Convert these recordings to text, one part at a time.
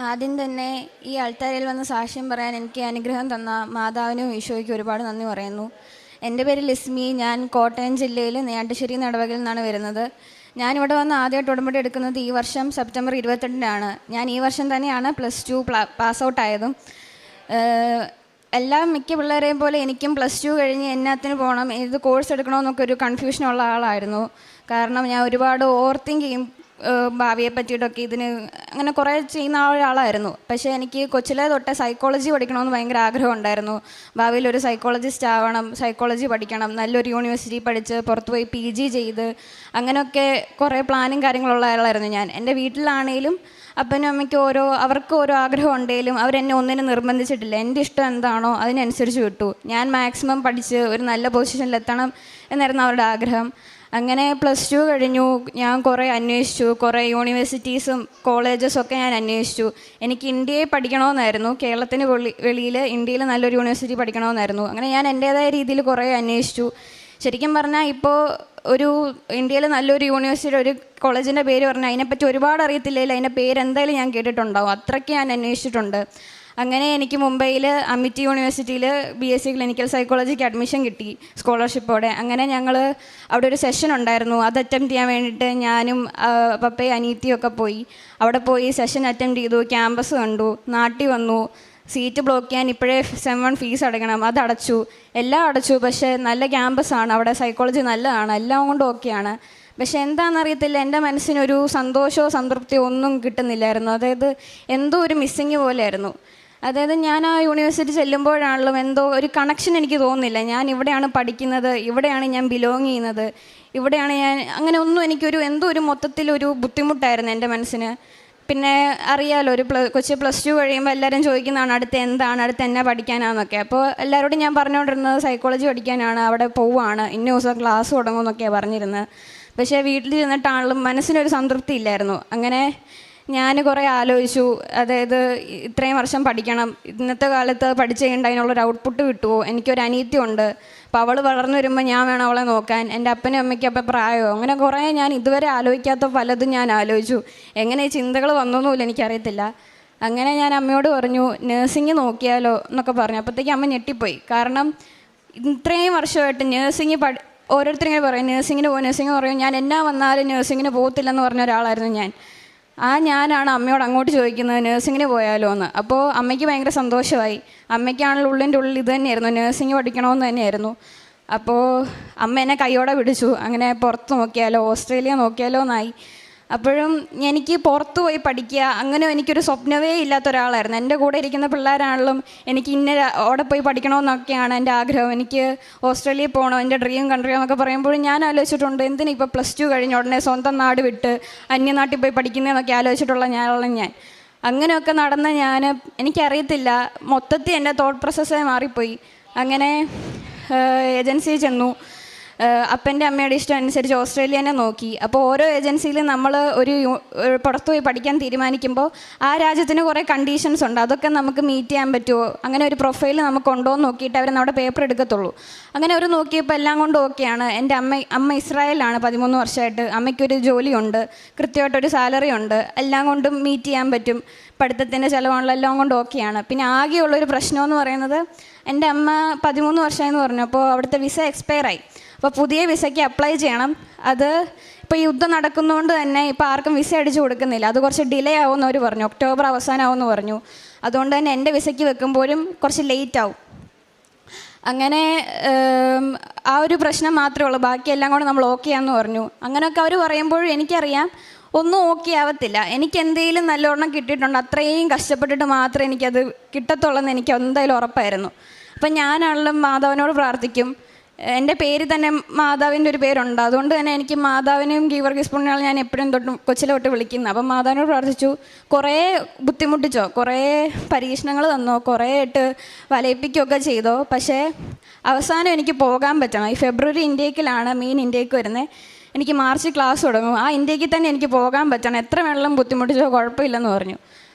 ആദ്യം തന്നെ ഈ ആൾത്താരയിൽ വന്ന് സാക്ഷ്യം പറയാൻ എനിക്ക് അനുഗ്രഹം തന്ന മാതാവിനും ഈശോയ്ക്കും ഒരുപാട് നന്ദി പറയുന്നു. എൻ്റെ പേര് ലിസ്മി. ഞാൻ കോട്ടയം ജില്ലയിൽ നെയ്യാറ്റിൻകര നടവകയിൽ നിന്നാണ് വരുന്നത്. ഞാനിവിടെ വന്ന് ആദ്യമായിട്ട് ഉടമ്പടി എടുക്കുന്നത് ഈ വർഷം സെപ്റ്റംബർ 22-നാണ്. ഞാൻ ഈ വർഷം തന്നെയാണ് +2 പാസ് ഔട്ടായതും. മിക്ക പിള്ളേരെയും പോലെ എനിക്കും +2 കഴിഞ്ഞ് എന്നാത്തിന് പോകണം, ഏത് കോഴ്സ് എടുക്കണമെന്നൊക്കെ ഒരു കൺഫ്യൂഷനുള്ള ആളായിരുന്നു. കാരണം ഞാൻ ഒരുപാട് ഓവർ തിങ്ക് ചെയ്യും ഭാവിയെ പറ്റിയിട്ടൊക്കെ, ഇതിന് അങ്ങനെ കുറേ ചെയ്യുന്ന ഒരാളായിരുന്നു. പക്ഷേ എനിക്ക് കൊച്ചിലെ തൊട്ടേ സൈക്കോളജി പഠിക്കണമെന്ന് ഭയങ്കര ആഗ്രഹം ഉണ്ടായിരുന്നു. ഭാവിയിൽ ഒരു സൈക്കോളജിസ്റ്റ് ആവണം, സൈക്കോളജി പഠിക്കണം, നല്ലൊരു യൂണിവേഴ്സിറ്റി പഠിച്ച് പുറത്ത് പോയി PG ചെയ്ത് അങ്ങനെയൊക്കെ കുറേ പ്ലാനും കാര്യങ്ങളുള്ള ആളായിരുന്നു ഞാൻ. എൻ്റെ വീട്ടിലാണെങ്കിലും അപ്പനും അമ്മയ്ക്കും അവർക്ക് ഓരോ ആഗ്രഹം ഉണ്ടെങ്കിലും അവരെന്നെ ഒന്നിനും നിർബന്ധിച്ചിട്ടില്ല. എൻ്റെ ഇഷ്ടം എന്താണോ അതിനനുസരിച്ച് വിട്ടു. ഞാൻ മാക്സിമം പഠിച്ച് ഒരു നല്ല പൊസിഷനിലെത്തണം എന്നായിരുന്നു അവരുടെ ആഗ്രഹം. അങ്ങനെ +2 കഴിഞ്ഞു. ഞാൻ കുറേ അന്വേഷിച്ചു, കുറേ യൂണിവേഴ്സിറ്റീസും കോളേജസും ഒക്കെ ഞാൻ അന്വേഷിച്ചു. എനിക്ക് ഇന്ത്യയിൽ പഠിക്കണമെന്നായിരുന്നു, കേരളത്തിന് വെളിയിൽ ഇന്ത്യയിൽ നല്ലൊരു യൂണിവേഴ്സിറ്റി പഠിക്കണമെന്നായിരുന്നു. അങ്ങനെ ഞാൻ എൻ്റേതായ രീതിയിൽ കുറേ അന്വേഷിച്ചു. ശരിക്കും പറഞ്ഞാൽ ഇപ്പോൾ ഒരു ഇന്ത്യയിൽ നല്ലൊരു യൂണിവേഴ്സിറ്റി ഒരു കോളേജിൻ്റെ പേര് പറഞ്ഞാൽ അതിനെപ്പറ്റി ഒരുപാട് അറിയത്തില്ലെങ്കിൽ അതിൻ്റെ പേര് എന്തായാലും ഞാൻ കേട്ടിട്ടുണ്ടാവും. അത്രയ്ക്ക് ഞാൻ അന്വേഷിച്ചിട്ടുണ്ട്. അങ്ങനെ എനിക്ക് മുംബൈയിൽ അമിറ്റി യൂണിവേഴ്സിറ്റിയിൽ BSc ക്ലിനിക്കൽ സൈക്കോളജിക്ക് അഡ്മിഷൻ കിട്ടി സ്കോളർഷിപ്പോടെ. അങ്ങനെ ഞങ്ങൾ അവിടെ ഒരു സെഷൻ ഉണ്ടായിരുന്നു, അത് അറ്റംപ്റ്റ് ചെയ്യാൻ വേണ്ടിയിട്ട് ഞാനും പപ്പയും അനീത്തിയും ഒക്കെ പോയി. അവിടെ പോയി സെഷൻ അറ്റംപ്റ്റ് ചെയ്തു, ക്യാമ്പസ് കണ്ടു, നാട്ടിൽ വന്നു. സീറ്റ് ബ്ലോക്ക് ചെയ്യാൻ ഇപ്പോഴേ സെം 1 ഫീസ് അടയ്ക്കണം, അത് അടച്ചു, എല്ലാം അടച്ചു. പക്ഷേ നല്ല ക്യാമ്പസാണ്, അവിടെ സൈക്കോളജി നല്ലതാണ്, എല്ലാം കൊണ്ടും ഓക്കെയാണ്. പക്ഷെ എന്താണെന്നറിയത്തില്ല, എൻ്റെ മനസ്സിനൊരു സന്തോഷമോ സംതൃപ്തിയോ ഒന്നും കിട്ടുന്നില്ലായിരുന്നു. അതായത് എന്തോ ഒരു മിസ്സിങ് പോലെയായിരുന്നു. അതായത് ഞാൻ ആ യൂണിവേഴ്സിറ്റി ചെല്ലുമ്പോഴാണല്ലോ എന്തോ ഒരു കണക്ഷൻ എനിക്ക് തോന്നുന്നില്ല. ഞാൻ ഇവിടെയാണ് പഠിക്കുന്നത്, ഇവിടെയാണ് ഞാൻ ബിലോങ് ചെയ്യുന്നത്, ഇവിടെയാണ് ഞാൻ, അങ്ങനെ ഒന്നും എനിക്കൊരു എന്തോ ഒരു മൊത്തത്തിലൊരു ബുദ്ധിമുട്ടായിരുന്നു എൻ്റെ മനസ്സിന്. പിന്നെ അറിയാമല്ലോ, ഒരു കൊച്ചു +2 കഴിയുമ്പോൾ എല്ലാവരും ചോദിക്കുന്നതാണ് അടുത്ത് എന്നാ പഠിക്കാനാണെന്നൊക്കെ. അപ്പോൾ എല്ലാവരോടും ഞാൻ പറഞ്ഞുകൊണ്ടിരുന്നത് സൈക്കോളജി പഠിക്കാനാണ്, അവിടെ പോവുകയാണ്, ഇന്ന ദിവസം ക്ലാസ് തുടങ്ങുമെന്നൊക്കെയാണ് പറഞ്ഞിരുന്നത്. പക്ഷേ വീട്ടിൽ ചെന്നിട്ടാണെങ്കിലും മനസ്സിനൊരു സംതൃപ്തി ഇല്ലായിരുന്നു. അങ്ങനെ ഞാൻ കുറേ ആലോചിച്ചു. അതായത് ഇത്രയും വർഷം പഠിക്കണം, ഇന്നത്തെ കാലത്ത് പഠിച്ചു കഴിഞ്ഞാൽ അതിനുള്ളൊരു ഔട്ട്പുട്ട് കിട്ടുമോ? എനിക്കൊരു അനീത്തി ഉണ്ട്, അപ്പോൾ അവൾ വളർന്നു വരുമ്പോൾ ഞാൻ വേണം അവളെ നോക്കാൻ, എൻ്റെ അപ്പനും അമ്മയ്ക്കും അപ്പം പ്രായമോ, അങ്ങനെ കുറേ ഞാൻ ഇതുവരെ ആലോചിക്കാത്ത പലതും ഞാൻ ആലോചിച്ചു. എങ്ങനെ ഈ ചിന്തകൾ വന്നൊന്നുമില്ല, എനിക്കറിയത്തില്ല. അങ്ങനെ ഞാൻ അമ്മയോട് പറഞ്ഞു നേഴ്സിംഗ് നോക്കിയാലോ എന്നൊക്കെ പറഞ്ഞു. അപ്പോഴത്തേക്ക് അമ്മ ഞെട്ടിപ്പോയി. കാരണം ഇത്രയും വർഷമായിട്ട് നേഴ്സിംഗ് ഓരോരുത്തരിങ്ങനെ പറയും നേഴ്സിങ്ങിന് പറയും. ഞാൻ എന്നാ വന്നാലും നേഴ്സിങ്ങിന് പോകത്തില്ലെന്ന് പറഞ്ഞ ഒരാളായിരുന്നു ഞാൻ. ഞാനാണ് അമ്മയോട് അങ്ങോട്ട് ചോദിക്കുന്നത് നേഴ്സിങ്ങിന് പോയാലോ എന്ന്. അപ്പോൾ അമ്മയ്ക്ക് ഭയങ്കര സന്തോഷമായി. അമ്മയ്ക്കാണെങ്കിൽ ഉള്ളിൻ്റെ ഉള്ളിൽ ഇത് തന്നെയായിരുന്നു, നേഴ്സിംഗ് പഠിക്കണമെന്ന് തന്നെയായിരുന്നു. അപ്പോൾ അമ്മ എന്നെ കൈയോടെ പിടിച്ചു. അങ്ങനെ പുറത്ത് നോക്കിയാലോ, ഓസ്ട്രേലിയ നോക്കിയാലോ എന്നായി. അപ്പോഴും എനിക്ക് പുറത്ത് പോയി പഠിക്കുക അങ്ങനെ എനിക്കൊരു സ്വപ്നമേ ഇല്ലാത്ത ഒരാളായിരുന്നു. എൻ്റെ കൂടെ ഇരിക്കുന്ന പിള്ളേരാണെങ്കിലും എനിക്ക് അവിടെ പോയി പഠിക്കണമെന്നൊക്കെയാണ് എൻ്റെ ആഗ്രഹം. എനിക്ക് ഓസ്ട്രേലിയയിൽ പോകണം, എൻ്റെ ഡ്രീം കൺട്രി എന്നൊക്കെ പറയുമ്പോഴും ഞാൻ ആലോചിച്ചിട്ടുണ്ട് എന്തിനാ ഇപ്പോൾ +2 കഴിഞ്ഞ ഉടനെ സ്വന്തം നാട് വിട്ട് അന്യനാട്ടിൽ പോയി പഠിക്കുന്നതെന്നൊക്കെ ആലോചിച്ചിട്ടുള്ള ഞാൻ. അങ്ങനെയൊക്കെ നടന്ന എനിക്കറിയത്തില്ല, മൊത്തത്തിൽ എൻ്റെ തോട്ട് പ്രോസസ്സേ മാറിപ്പോയി. അങ്ങനെ ഏജൻസിയിൽ ചെന്നു. അപ്പൻ്റെ അമ്മയുടെ ഇഷ്ടം അനുസരിച്ച് ഓസ്ട്രേലിയനെ നോക്കി. അപ്പോൾ ഓരോ ഏജൻസിയിലും നമ്മൾ ഒരു പുറത്ത് പോയി പഠിക്കാൻ തീരുമാനിക്കുമ്പോൾ ആ രാജ്യത്തിന് കുറേ കണ്ടീഷൻസ് ഉണ്ട്, അതൊക്കെ നമുക്ക് മീറ്റ് ചെയ്യാൻ പറ്റുമോ, അങ്ങനെ ഒരു പ്രൊഫൈൽ നമുക്ക് ഉണ്ടോ എന്ന് നോക്കിയിട്ട് അവർ നമ്മുടെ പേപ്പർ എടുക്കത്തുള്ളൂ. അങ്ങനെ അവർ നോക്കിയപ്പോൾ എല്ലാം കൊണ്ടും ഓക്കെയാണ്. എൻ്റെ അമ്മ ഇസ്രായേലാണ് 13 വർഷമായിട്ട്. അമ്മയ്ക്കൊരു ജോലിയുണ്ട്, കൃത്യമായിട്ടൊരു സാലറി ഉണ്ട്, എല്ലാം കൊണ്ടും മീറ്റ് ചെയ്യാൻ പറ്റും. പഠിത്തത്തിൻ്റെ ചിലവാണല്ലോ, എല്ലാം കൊണ്ടും ഓക്കെയാണ്. പിന്നെ ആകെയുള്ളൊരു പ്രശ്നമെന്ന് പറയുന്നത് എൻ്റെ അമ്മ 13 വർഷമായെന്ന് പറഞ്ഞു. അപ്പോൾ അവിടുത്തെ വിസ എക്സ്പയറായി. അപ്പോൾ പുതിയ വിസയ്ക്ക് അപ്ലൈ ചെയ്യണം. അത് ഇപ്പോൾ യുദ്ധം നടക്കുന്നതുകൊണ്ട് തന്നെ ഇപ്പോൾ ആർക്കും വിസ അടിച്ചു കൊടുക്കുന്നില്ല. അത് കുറച്ച് ഡിലേ ആവുമെന്ന് അവർ പറഞ്ഞു, ഒക്ടോബർ അവസാനമാവുമെന്ന് പറഞ്ഞു. അതുകൊണ്ട് തന്നെ എൻ്റെ വിസയ്ക്ക് വെക്കുമ്പോഴും കുറച്ച് ലേറ്റ് ആവും. അങ്ങനെ ആ ഒരു പ്രശ്നം മാത്രമേ ഉള്ളൂ, ബാക്കിയെല്ലാം കൂടെ നമ്മൾ ഓക്കെ ആണെന്ന് പറഞ്ഞു. അങ്ങനെയൊക്കെ അവർ പറയുമ്പോഴും എനിക്കറിയാം ഒന്നും ഓക്കെ ആവത്തില്ല. എനിക്ക് എന്തെങ്കിലും നല്ലോണം കിട്ടിയിട്ടുണ്ട്, അത്രയും കഷ്ടപ്പെട്ടിട്ട് മാത്രമേ എനിക്കത് കിട്ടത്തുള്ളൂ എനിക്ക് എന്തായാലും ഉറപ്പായിരുന്നു. അപ്പം ഞാനാണെങ്കിലും മാതാവിനോട് പ്രാർത്ഥിക്കും. എൻ്റെ പേര് തന്നെ മാതാവിൻ്റെ ഒരു പേരുണ്ട്, അതുകൊണ്ട് തന്നെ എനിക്ക് മാതാവിനെയും ഗീവർഗീസ് പുണ്യാളെ ഞാൻ എപ്പോഴും കൊച്ചിലെ തൊട്ട് വിളിക്കുന്നത്. അപ്പം മാതാവിനോട് പ്രാർത്ഥിച്ചു. കുറേ ബുദ്ധിമുട്ടിച്ചോ, കുറേ പരീക്ഷണങ്ങൾ തന്നോ, കുറേ ഇട്ട് വലയിപ്പിക്കുകയൊക്കെ ചെയ്തോ. പക്ഷേ അവസാനം എനിക്ക് പോകാൻ പറ്റണം. ഈ ഫെബ്രുവരി ഇന്ത്യക്കിലാണ് മെയിൻ ഇന്ത്യക്ക് വരുന്നത്. എനിക്ക് മാർച്ച് ക്ലാസ് തുടങ്ങും. ആ ഇന്ത്യക്ക് തന്നെ എനിക്ക് പോകാൻ പറ്റണം, എത്ര വെള്ളം ബുദ്ധിമുട്ടിച്ചോ കുഴപ്പമില്ലെന്ന് പറഞ്ഞു.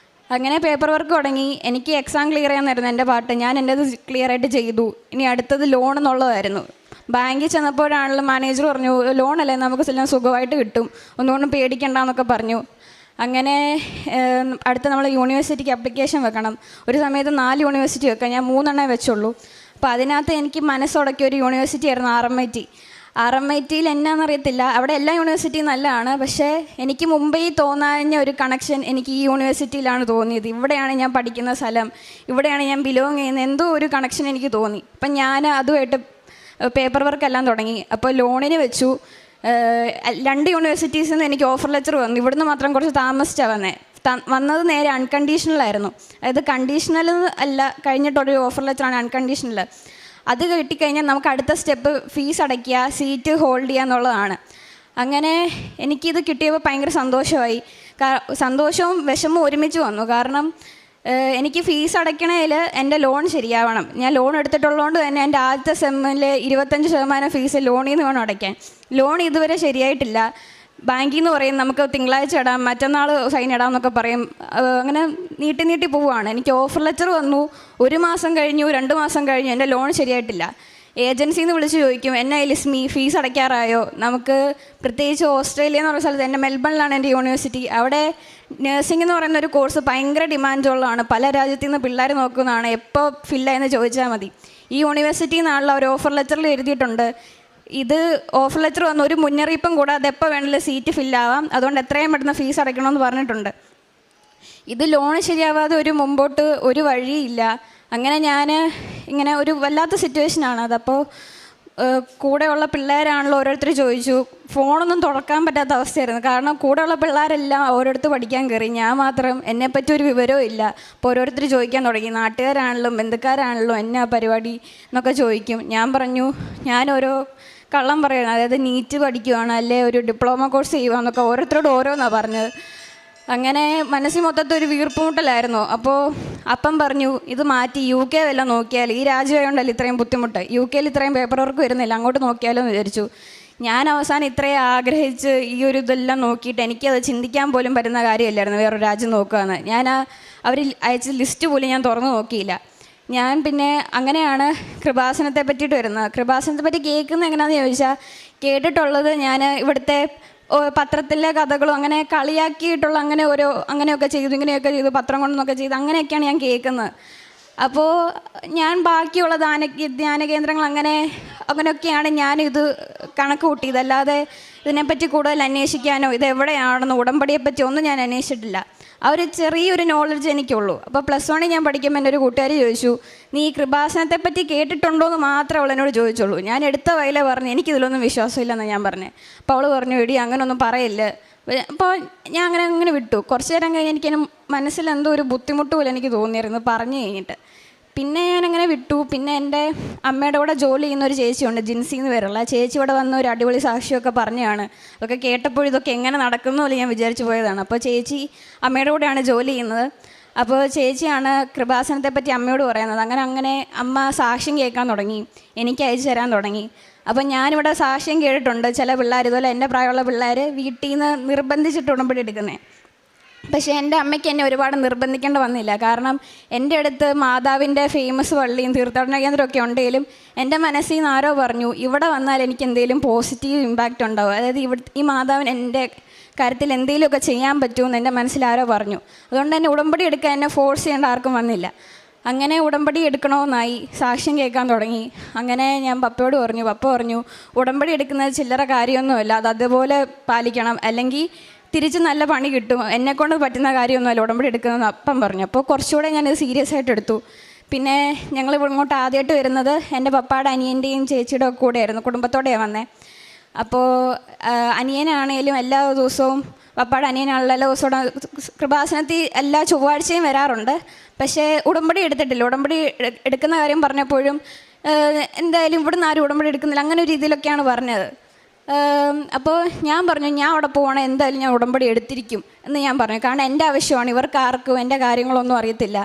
അങ്ങനെ പേപ്പർ വർക്ക് തുടങ്ങി. എനിക്ക് എക്സാം ക്ലിയർ ചെയ്യാനായിരുന്നു എൻ്റെ പാട്ട്. ഞാൻ എൻ്റേത് ക്ലിയറായിട്ട് ചെയ്തു. ഇനി അടുത്തത് ലോൺ എന്നുള്ളതായിരുന്നു. ബാങ്കിൽ ചെന്നപ്പോഴാണെങ്കിലും മാനേജർ പറഞ്ഞു ലോണല്ലേ നമുക്ക് എല്ലാം സുഖമായിട്ട് കിട്ടും, ഒന്നുകൊണ്ടും പേടിക്കണ്ടെന്നൊക്കെ പറഞ്ഞു. അങ്ങനെ അടുത്ത നമ്മൾ യൂണിവേഴ്സിറ്റിക്ക് അപ്ലിക്കേഷൻ വെക്കണം. ഒരു സമയത്ത് 4 യൂണിവേഴ്സിറ്റി വെക്കാം, ഞാൻ 3 വെച്ചുള്ളൂ. അപ്പോൾ അതിനകത്ത് എനിക്ക് മനസ്സുടക്കിയ ഒരു യൂണിവേഴ്സിറ്റി ആയിരുന്നു RMIT എന്നാണെന്നറിയത്തില്ല, അവിടെ എല്ലാ യൂണിവേഴ്സിറ്റിയും നല്ലതാണ്. പക്ഷേ എനിക്ക് മുമ്പേ തോന്നാഞ്ഞ ഒരു കണക്ഷൻ എനിക്ക് ഈ യൂണിവേഴ്സിറ്റിയിലാണ് തോന്നിയത്. ഇവിടെയാണ് ഞാൻ പഠിക്കുന്ന സ്ഥലം, ഇവിടെയാണ് ഞാൻ ബിലോങ് ചെയ്യുന്നത്, എന്തോ ഒരു കണക്ഷൻ എനിക്ക് തോന്നി. അപ്പം ഞാൻ അതുമായിട്ട് പേപ്പർ വർക്കെല്ലാം തുടങ്ങി. അപ്പോൾ ലോണിന് വെച്ചു. 2 യൂണിവേഴ്സിറ്റീസിൽ നിന്ന് എനിക്ക് ഓഫർ ലെറ്റർ വന്നു. ഇവിടുന്ന് മാത്രം കുറച്ച് താമസിച്ചാണ് വന്നത്. നേരെ അൺകണ്ടീഷണലായിരുന്നു. അതായത് കണ്ടീഷണൽ അല്ല, കഴിഞ്ഞിട്ടൊരു ഓഫർ ലെറ്ററാണ് അൺകണ്ടീഷണൽ. അത് കിട്ടിക്കഴിഞ്ഞാൽ നമുക്ക് അടുത്ത സ്റ്റെപ്പ് ഫീസ് അടയ്ക്കുക, സീറ്റ് ഹോൾഡ് ചെയ്യുക എന്നുള്ളതാണ്. അങ്ങനെ എനിക്കിത് കിട്ടിയപ്പോൾ ഭയങ്കര സന്തോഷമായി. സന്തോഷവും വിഷമവും ഒരുമിച്ച് വന്നു. കാരണം എനിക്ക് ഫീസ് അടയ്ക്കണതിൽ എൻ്റെ ലോൺ ശരിയാവണം. ഞാൻ ലോൺ എടുത്തിട്ടുള്ളതുകൊണ്ട് തന്നെ എൻ്റെ ആദ്യത്തെ സെമ്മിൽ 25% ഫീസ് ലോണിൽ നിന്ന് വേണം അടയ്ക്കാൻ. ലോൺ ഇതുവരെ ശരിയായിട്ടില്ല. ബാങ്കിൽ നിന്ന് പറയും നമുക്ക് തിങ്കളാഴ്ച ഇടാം, മറ്റന്നാൾ സൈൻ ഇടാം എന്നൊക്കെ പറയും. അങ്ങനെ നീട്ടി പോവുകയാണ്. എനിക്ക് ഓഫർ ലെറ്റർ വന്നു, 1 മാസം കഴിഞ്ഞു, 2 മാസം കഴിഞ്ഞു, എൻ്റെ ലോൺ ശരിയായിട്ടില്ല. ഏജൻസിയിൽ നിന്ന് വിളിച്ച് ചോദിക്കും, എന്നെ ലിസ്മി ഫീസ് അടയ്ക്കാറായോ? നമുക്ക് പ്രത്യേകിച്ച് ഓസ്ട്രേലിയ എന്ന് പറയുന്ന സ്ഥലത്ത്, എൻ്റെ മെൽബണിലാണ് എൻ്റെ യൂണിവേഴ്സിറ്റി. അവിടെ നഴ്സിംഗ് എന്ന് പറയുന്ന ഒരു കോഴ്സ് ഭയങ്കര ഡിമാൻഡുള്ളതാണ്. പല രാജ്യത്തു നിന്ന് പിള്ളേർ നോക്കുന്നതാണ്. എപ്പോൾ ഫില്ലായെന്ന് ചോദിച്ചാൽ മതി. ഈ യൂണിവേഴ്സിറ്റിയിൽ നിന്നുള്ള ഒരു ഓഫർ ലെറ്ററിൽ എഴുതിയിട്ടുണ്ട്, ഇത് ഓഫർ ലെറ്റർ വന്ന് ഒരു മുന്നറിയിപ്പും കൂടാതെ എപ്പോൾ വേണമെങ്കിലും സീറ്റ് ഫില്ലാവാം, അതുകൊണ്ട് എത്രയും പെട്ടെന്ന് ഫീസ് അടയ്ക്കണമെന്ന് പറഞ്ഞിട്ടുണ്ട്. ഇത് ലോൺ ശരിയാവാതെ മുമ്പോട്ട് ഒരു വഴിയില്ല. അങ്ങനെ ഞാൻ ഇങ്ങനെ ഒരു വല്ലാത്ത സിറ്റുവേഷനാണ് അതപ്പോൾ കൂടെയുള്ള പിള്ളേരാണല്ലോ ഓരോരുത്തർ ചോദിച്ചു. ഫോണൊന്നും തുറക്കാൻ പറ്റാത്ത അവസ്ഥയായിരുന്നു. കാരണം കൂടെയുള്ള പിള്ളേരെല്ലാം ഓരോരുത്തർ പഠിക്കാൻ കയറി, ഞാൻ മാത്രം, എന്നെപ്പറ്റി ഒരു വിവരവും ഇല്ല. അപ്പോൾ ഓരോരുത്തർ ചോദിക്കാൻ തുടങ്ങി, നാട്ടുകാരാണല്ലോ ബന്ധുക്കാരാണല്ലോ എന്നാ പരിപാടി എന്നൊക്കെ ചോദിക്കും. ഞാൻ പറഞ്ഞു ഞാൻ ഓരോ കള്ളം പറയുന്നത്, അതായത് നീറ്റ് പഠിക്കുകയാണ്, അല്ലെ ഒരു ഡിപ്ലോമ കോഴ്സ് ചെയ്യുകയെന്നൊക്കെ ഓരോരുത്തരോട് ഓരോന്നാണ് പറഞ്ഞത്. അങ്ങനെ മനസ്സിൽ മൊത്തത്തിൽ ഒരു വീർപ്പുമുട്ടലായിരുന്നു. അപ്പോൾ അപ്പം പറഞ്ഞു, ഇത് മാറ്റി UK വല്ലതും നോക്കിയാൽ, ഈ രാജ്യമായതുകൊണ്ടല്ല ഇത്രയും ബുദ്ധിമുട്ട്, UK ഇത്രയും പേപ്പർ വർക്ക് വരുന്നില്ല, അങ്ങോട്ട് നോക്കിയാലോ എന്ന് വിചാരിച്ചു. ഞാൻ അവസാനം ഇത്രയും ആഗ്രഹിച്ച് ഈ ഒരു ഇതെല്ലാം നോക്കിയിട്ട് എനിക്കത് ചിന്തിക്കാൻ പോലും പറ്റുന്ന കാര്യമല്ലായിരുന്നു വേറൊരു രാജ്യം നോക്കുകയെന്ന്. ഞാൻ അവർ അയച്ച ലിസ്റ്റ് പോലും ഞാൻ തുറന്നു നോക്കിയില്ല. ഞാൻ പിന്നെ അങ്ങനെയാണ് കൃപാസനത്തെ പറ്റിയിട്ട് വരുന്നത്. കൃപാസനത്തെ പറ്റി കേൾക്കുന്നത് എങ്ങനെയാണെന്ന് ചോദിച്ചാൽ, കേട്ടിട്ടുള്ളത് ഞാൻ ഇവിടുത്തെ പത്രത്തിലെ കഥകളും അങ്ങനെ കളിയാക്കിയിട്ടുള്ള അങ്ങനെയൊക്കെ ചെയ്തു, ഇങ്ങനെയൊക്കെ ചെയ്തു, പത്രം കൊണ്ടൊക്കെ ചെയ്തു, അങ്ങനെയൊക്കെയാണ് ഞാൻ കേൾക്കുന്നത്. അപ്പോൾ ഞാൻ ബാക്കിയുള്ള ധ്യാന കേന്ദ്രങ്ങൾ അങ്ങനെയൊക്കെയാണ് ഞാനിത് കണക്ക് കൂട്ടിയത്. അല്ലാതെ ഇതിനെപ്പറ്റി കൂടുതൽ അന്വേഷിക്കാനോ ഇതെവിടെയാണെന്ന് ഉടമ്പടിയെപ്പറ്റി ഒന്നും ഞാൻ അന്വേഷിച്ചിട്ടില്ല. ആ ഒരു ചെറിയൊരു നോളജ് എനിക്കുള്ളൂ. അപ്പോൾ +1 ഞാൻ പഠിക്കുമ്പോൾ എൻ്റെ ഒരു കൂട്ടുകാർ ചോദിച്ചു, നീ ഈ കൃപാസനത്തെപ്പറ്റി കേട്ടിട്ടുണ്ടോ എന്ന് മാത്രമേ അവൾ എന്നോട് ചോദിച്ചുള്ളൂ. ഞാൻ എടുത്ത വയലേ പറഞ്ഞു, എനിക്കിതിലൊന്നും വിശ്വാസമില്ലെന്ന് ഞാൻ പറഞ്ഞു. അപ്പോൾ അവൾ പറഞ്ഞു, എടി അങ്ങനെയൊന്നും പറയില്ല. അപ്പോൾ ഞാൻ അങ്ങനെ വിട്ടു. കുറച്ച് നേരം കഴിഞ്ഞ് എനിക്കതിന് മനസ്സിലെന്തോ ഒരു ബുദ്ധിമുട്ട് പോലെ എനിക്ക് തോന്നിയിരുന്നു പറഞ്ഞു കഴിഞ്ഞിട്ട്. പിന്നെ ഞാനങ്ങനെ വിട്ടു. പിന്നെ എൻ്റെ അമ്മയുടെ കൂടെ ജോലി ചെയ്യുന്ന ഒരു ചേച്ചിയുണ്ട്, ജിൻസി എന്ന് പേരുള്ള. ആ ചേച്ചി ഇവിടെ വന്ന ഒരു അടിപൊളി സാക്ഷിയൊക്കെ പറഞ്ഞതാണ്. അതൊക്കെ കേട്ടപ്പോൾ ഇതൊക്കെ എങ്ങനെ നടക്കുന്നു പോലെ ഞാൻ വിചാരിച്ചു പോയതാണ്. അപ്പോൾ ചേച്ചി അമ്മയുടെ കൂടെയാണ് ജോലി ചെയ്യുന്നത്. അപ്പോൾ ചേച്ചിയാണ് കൃപാസനത്തെ പറ്റി അമ്മയോട് പറയുന്നത്. അങ്ങനെ അമ്മ സാക്ഷ്യം കേൾക്കാൻ തുടങ്ങി, എനിക്ക് അയച്ചു തരാൻ തുടങ്ങി. അപ്പം ഞാനിവിടെ സാക്ഷ്യം കേട്ടിട്ടുണ്ട്, ചില പിള്ളേർ ഇതുപോലെ എൻ്റെ പ്രായമുള്ള പിള്ളേർ വീട്ടിൽ നിന്ന് നിർബന്ധിച്ചിട്ട് ഉടമ്പടി എടുക്കുന്നത്. പക്ഷേ എൻ്റെ അമ്മയ്ക്ക് എന്നെ ഒരുപാട് നിർബന്ധിക്കേണ്ട വന്നില്ല. കാരണം എൻ്റെ അടുത്ത് മാതാവിൻ്റെ ഫേമസ് പള്ളിയും തീർത്ഥാടന കേന്ദ്രമൊക്കെ ഉണ്ടെങ്കിലും എൻ്റെ മനസ്സിൽ നിന്ന് ആരോ പറഞ്ഞു, ഇവിടെ വന്നാൽ എനിക്ക് എന്തെങ്കിലും പോസിറ്റീവ് ഇമ്പാക്റ്റ് ഉണ്ടാവും, അതായത് ഈ മാതാവിന് എൻ്റെ കാര്യത്തിൽ എന്തെങ്കിലുമൊക്കെ ചെയ്യാൻ പറ്റുമെന്ന് എൻ്റെ മനസ്സിൽ ആരോ പറഞ്ഞു. അതുകൊണ്ട് തന്നെ ഉടമ്പടി എടുക്കാൻ എന്നെ ഫോഴ്സ് ചെയ്യേണ്ട ആർക്കും വന്നില്ല. അങ്ങനെ ഉടമ്പടി എടുക്കണമെന്നായി, സാക്ഷ്യം കേൾക്കാൻ തുടങ്ങി. അങ്ങനെ ഞാൻ പപ്പയോട് പറഞ്ഞു. പപ്പ പറഞ്ഞു, ഉടമ്പടി എടുക്കുന്നത് ചില്ലറ കാര്യമൊന്നുമല്ല, അത് അതുപോലെ പാലിക്കണം, അല്ലെങ്കിൽ തിരിച്ച് നല്ല പണി കിട്ടും, എന്നെക്കൊണ്ട് പറ്റുന്ന കാര്യമൊന്നുമല്ല ഉടമ്പടി എടുക്കുന്നതെന്ന് അപ്പം പറഞ്ഞു. അപ്പോൾ കുറച്ചുകൂടെ ഞാനത് സീരിയസ് ആയിട്ട് എടുത്തു. പിന്നെ ഞങ്ങൾ ഇങ്ങോട്ട് ആദ്യമായിട്ട് വരുന്നത് എൻ്റെ പപ്പയുടെ അനിയൻ്റെയും ചേച്ചിയുടെ ഒക്കെ കൂടെയായിരുന്നു, കുടുംബത്തോടെയാണ് വന്നത്. അപ്പോൾ അനിയനാണേലും എല്ലാ ദിവസവും, പപ്പയുടെ അനിയനാണല്ലോ എല്ലാ ദിവസവും കൃപാസനത്തിൽ എല്ലാ ചൊവ്വാഴ്ചയും വരാറുണ്ട്. പക്ഷേ ഉടമ്പടി എടുത്തിട്ടില്ല. ഉടമ്പടി എടുക്കുന്ന കാര്യം പറഞ്ഞപ്പോഴും എന്തായാലും ഇവിടുന്ന് ആരും ഉടമ്പടി എടുക്കുന്നില്ല, അങ്ങനെ ഒരു രീതിയിലൊക്കെയാണ് പറഞ്ഞത്. അപ്പോൾ ഞാൻ പറഞ്ഞു, ഞാൻ അവിടെ പോകണം, എന്തായാലും ഞാൻ ഉടമ്പടി എടുത്തിരിക്കും എന്ന് ഞാൻ പറഞ്ഞു. കാരണം എൻ്റെ ആവശ്യമാണ്, ഇവർക്ക് ആർക്കും എൻ്റെ കാര്യങ്ങളൊന്നും അറിയത്തില്ല.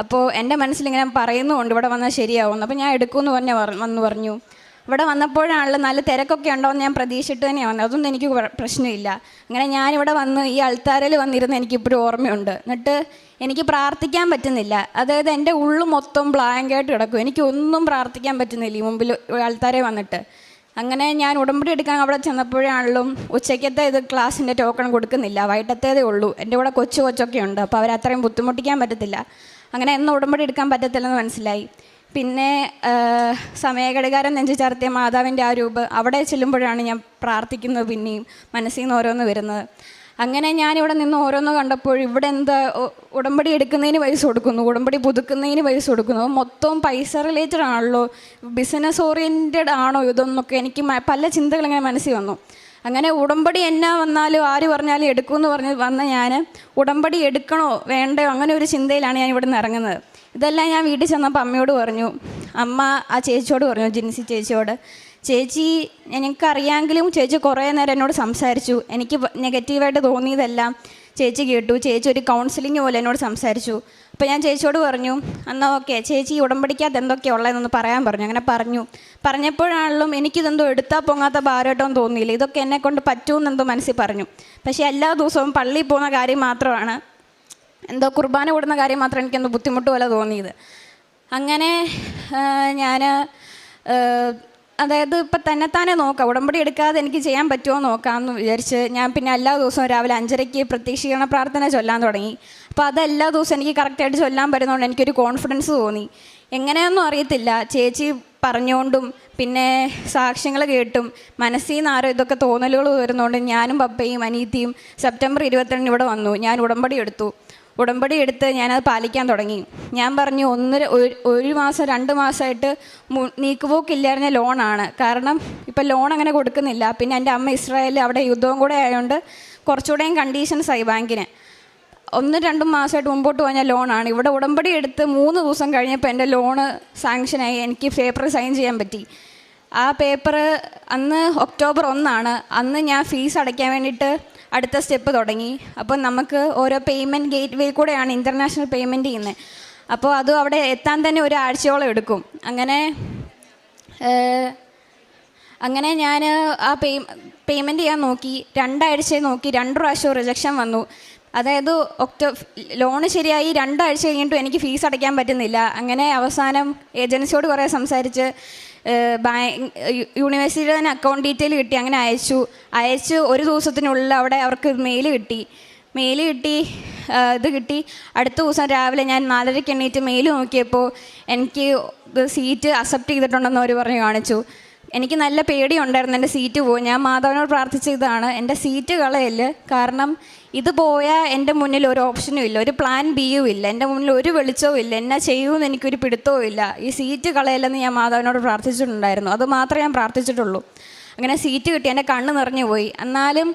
അപ്പോൾ എൻ്റെ മനസ്സിലിങ്ങനെ പറയുന്നുമുണ്ട് ഇവിടെ വന്നാൽ ശരിയാവുമെന്ന്. അപ്പോൾ ഞാൻ എടുക്കുമെന്ന് വന്ന് പറഞ്ഞു. ഇവിടെ വന്നപ്പോഴാണല്ലോ നല്ല തിരക്കൊക്കെ ഉണ്ടോയെന്ന് ഞാൻ പ്രതീക്ഷിച്ചിട്ട് തന്നെയാണ് വന്നത്. അതൊന്നും എനിക്ക് പ്രശ്നമില്ല. അങ്ങനെ ഞാനിവിടെ വന്ന് ഈ അൾത്താരയിൽ വന്നിരുന്ന് എനിക്കിപ്പോഴും ഓർമ്മയുണ്ട്. എന്നിട്ട് എനിക്ക് പ്രാർത്ഥിക്കാൻ പറ്റുന്നില്ല, അതായത് എൻ്റെ ഉള്ളു മൊത്തം ബ്ലാങ്കായിട്ട് കിടക്കും, എനിക്കൊന്നും പ്രാർത്ഥിക്കാൻ പറ്റുന്നില്ല ഈ മുമ്പിൽ ആൾത്താരെ വന്നിട്ട്. അങ്ങനെ ഞാൻ ഉടമ്പടി എടുക്കാൻ അവിടെ ചെന്നപ്പോഴാണെങ്കിലും ഉച്ചയ്ക്കത്തെ ഇത് ക്ലാസ്സിൻ്റെ ടോക്കൺ കൊടുക്കുന്നില്ല, വൈകിട്ടത്തേതേ ഉള്ളൂ. എൻ്റെ കൂടെ കൊച്ചൊക്കെ ഉണ്ട്, അപ്പോൾ അവരത്രയും ബുദ്ധിമുട്ടിക്കാൻ പറ്റത്തില്ല. അങ്ങനെ എന്ന് ഉടമ്പടി എടുക്കാൻ പറ്റത്തില്ലെന്ന് മനസ്സിലായി. പിന്നെ സമയഘടികാരം നെഞ്ചു ചാർത്തിയ മാതാവിൻ്റെ ആ രൂപം അവിടെ ചെല്ലുമ്പോഴാണ് ഞാൻ പ്രാർത്ഥിക്കുന്നത്, പിന്നെയും മനസ്സിൽ നിന്ന് ഓരോന്ന് വരുന്നത്. അങ്ങനെ ഞാനിവിടെ നിന്ന് ഓരോന്ന് കണ്ടപ്പോൾ ഇവിടെ എന്താ ഉടമ്പടി എടുക്കുന്നതിന് പൈസ കൊടുക്കുന്നു, ഉടമ്പടി പുതുക്കുന്നതിന് പൈസ കൊടുക്കുന്നു, മൊത്തവും പൈസ റിലേറ്റഡ് ആണല്ലോ, ബിസിനസ് ഓറിയൻറ്റഡ് ആണോ ഇതൊന്നൊക്കെ എനിക്ക് പല ചിന്തകൾ ഇങ്ങനെ മനസ്സിൽ വന്നു. അങ്ങനെ ഉടമ്പടി എന്നാ വന്നാലും ആര് പറഞ്ഞാലും എടുക്കുമെന്ന് പറഞ്ഞ് വന്ന ഞാൻ ഉടമ്പടി എടുക്കണോ വേണ്ടയോ അങ്ങനെ ഒരു ചിന്തയിലാണ് ഞാൻ ഇവിടെ നിന്ന് ഇറങ്ങുന്നത്. ഇതെല്ലാം ഞാൻ വീട്ടിൽ ചെന്നപ്പോൾ അമ്മയോട് പറഞ്ഞു. അമ്മ ആ ചേച്ചിയോട് പറഞ്ഞു, ജിൻസി ചേച്ചിയോട്, ചേച്ചി എനിക്കറിയാമെങ്കിലും ചേച്ചി കുറേ നേരം എന്നോട് സംസാരിച്ചു, എനിക്ക് നെഗറ്റീവായിട്ട് തോന്നിയതെല്ലാം ചേച്ചി കേട്ടു, ചേച്ചി ഒരു കൗൺസിലിംഗ് പോലെ എന്നോട് സംസാരിച്ചു. അപ്പോൾ ഞാൻ ചേച്ചിയോട് പറഞ്ഞു, എന്നാൽ ഓക്കെ ചേച്ചി ഉടമ്പടിക്കകത്ത് എന്തൊക്കെയാണ് ഉള്ളതെന്നൊന്ന് പറയാൻ പറഞ്ഞു. അങ്ങനെ പറഞ്ഞപ്പോഴാണെങ്കിലും എനിക്കിതെന്തോ എടുത്താൽ പൊങ്ങാത്ത ഭാരമായിട്ടൊന്നും തോന്നിയില്ല, ഇതൊക്കെ എന്നെക്കൊണ്ട് പറ്റുമെന്നെന്തോ മനസ്സിൽ പറഞ്ഞു. പക്ഷേ എല്ലാ ദിവസവും പള്ളിയിൽ പോകുന്ന കാര്യം മാത്രമാണ്, എന്തോ കുർബാന കൂടുന്ന കാര്യം മാത്രം എനിക്കെന്തോ ബുദ്ധിമുട്ട് പോലെ തോന്നിയത്. അങ്ങനെ ഞാൻ അതായത് ഇപ്പം തന്നെത്താനെ നോക്കാം, ഉടമ്പടി എടുക്കാതെ എനിക്ക് ചെയ്യാൻ പറ്റുമോ നോക്കാമെന്ന് വിചാരിച്ച് ഞാൻ പിന്നെ എല്ലാ ദിവസവും രാവിലെ 5:30 പ്രത്യക്ഷീകരണ പ്രാർത്ഥന ചൊല്ലാൻ തുടങ്ങി. അപ്പോൾ അതെല്ലാ ദിവസവും എനിക്ക് കറക്റ്റായിട്ട് ചൊല്ലാൻ പറ്റുന്നതുകൊണ്ട് എനിക്കൊരു കോൺഫിഡൻസ് തോന്നി. എങ്ങനെയൊന്നും അറിയത്തില്ല, ചേച്ചി പറഞ്ഞുകൊണ്ടും പിന്നെ സാക്ഷ്യങ്ങൾ കേട്ടും മനസ്സിൽ നിന്ന് ആരോ ഇതൊക്കെ തോന്നലുകൾ വരുന്നതുകൊണ്ട് ഞാനും പപ്പയും അനീത്തിയും സെപ്റ്റംബർ 22 ഇവിടെ വന്നു. ഞാൻ ഉടമ്പടി എടുത്ത് ഞാനത് പാലിക്കാൻ തുടങ്ങി. ഞാൻ പറഞ്ഞു, 1 മാസം 2 മാസമായിട്ട് നീക്കുപോക്കില്ലായിരുന്ന ലോണാണ്. കാരണം ഇപ്പം ലോൺ അങ്ങനെ കൊടുക്കുന്നില്ല. പിന്നെ എൻ്റെ അമ്മ ഇസ്രായേലിൽ അവിടെ യുദ്ധവും കൂടെ ആയതുകൊണ്ട് കുറച്ചുകൂടെയും കണ്ടീഷൻസായി ബാങ്കിന്. 1-2 മാസമായിട്ട് മുമ്പോട്ട് പോയ ലോണാണ്. ഇവിടെ ഉടമ്പടി എടുത്ത് 3 ദിവസം കഴിഞ്ഞപ്പോൾ എൻ്റെ ലോണ് സാങ്ഷനായി, എനിക്ക് പേപ്പർ സൈൻ ചെയ്യാൻ പറ്റി. ആ പേപ്പർ അന്ന് ഒക്ടോബർ 1 അന്ന് ഞാൻ ഫീസ് അടയ്ക്കാൻ വേണ്ടിയിട്ട് അടുത്ത സ്റ്റെപ്പ് തുടങ്ങി. അപ്പം നമുക്ക് ഓരോ പേയ്മെൻറ്റ് ഗേറ്റ് വേ കൂടെയാണ് ഇൻ്റർനാഷണൽ പേയ്മെൻറ്റ് ചെയ്യുന്നത്. അപ്പോൾ അത് അവിടെ എത്താൻ തന്നെ 1 ആഴ്ചയോളം എടുക്കും. അങ്ങനെ ഞാൻ ആ പേയ്മെൻറ്റ് ചെയ്യാൻ നോക്കി, 2 ആഴ്ച നോക്കി, 2 പ്രാവശ്യം റിജക്ഷൻ വന്നു. അതായത് ലോണ് ശരിയായി 2 ആഴ്ച കഴിഞ്ഞിട്ടും എനിക്ക് ഫീസ് അടയ്ക്കാൻ പറ്റുന്നില്ല. അങ്ങനെ അവസാനം ഏജൻസിയോട് കുറേ സംസാരിച്ച് യൂണിവേഴ്സിറ്റിയുടെ തന്നെ അക്കൗണ്ട് ഡീറ്റെയിൽ കിട്ടി. അങ്ങനെ അയച്ചു 1 ദിവസത്തിനുള്ളിൽ അവിടെ അവർക്ക് മെയിൽ കിട്ടി. അടുത്ത ദിവസം രാവിലെ ഞാൻ 4:30 എണ്ണീറ്റ് മെയിൽ നോക്കിയപ്പോൾ എനിക്ക് സീറ്റ് അക്സെപ്റ്റ് ചെയ്തിട്ടുണ്ടെന്ന് അവർ പറഞ്ഞ് കാണിച്ചു. എനിക്ക് നല്ല പേടിയുണ്ടായിരുന്നു എൻ്റെ സീറ്റ് പോകും. ഞാൻ മാതാവിനോട് പ്രാർത്ഥിച്ചതാണ്, എൻ്റെ സീറ്റ് കളയല്, കാരണം ഇത് പോയാൽ എൻ്റെ മുന്നിൽ ഒരു ഓപ്ഷനും ഇല്ല, ഒരു പ്ലാൻ ബിയും ഇല്ല, എൻ്റെ മുന്നിൽ ഒരു വെളിച്ചവും ഇല്ല, എന്നാ ചെയ്യുമെന്ന് എനിക്കൊരു പിടുത്തവും ഇല്ല. ഈ സീറ്റ് കളയല്ലെന്ന് ഞാൻ മാതാവിനോട് പ്രാർത്ഥിച്ചിട്ടുണ്ടായിരുന്നു, അത് മാത്രമേ ഞാൻ പ്രാർത്ഥിച്ചിട്ടുള്ളൂ. അങ്ങനെ സീറ്റ് കിട്ടി, എൻ്റെ കണ്ണ് നിറഞ്ഞു പോയി. എന്നാലും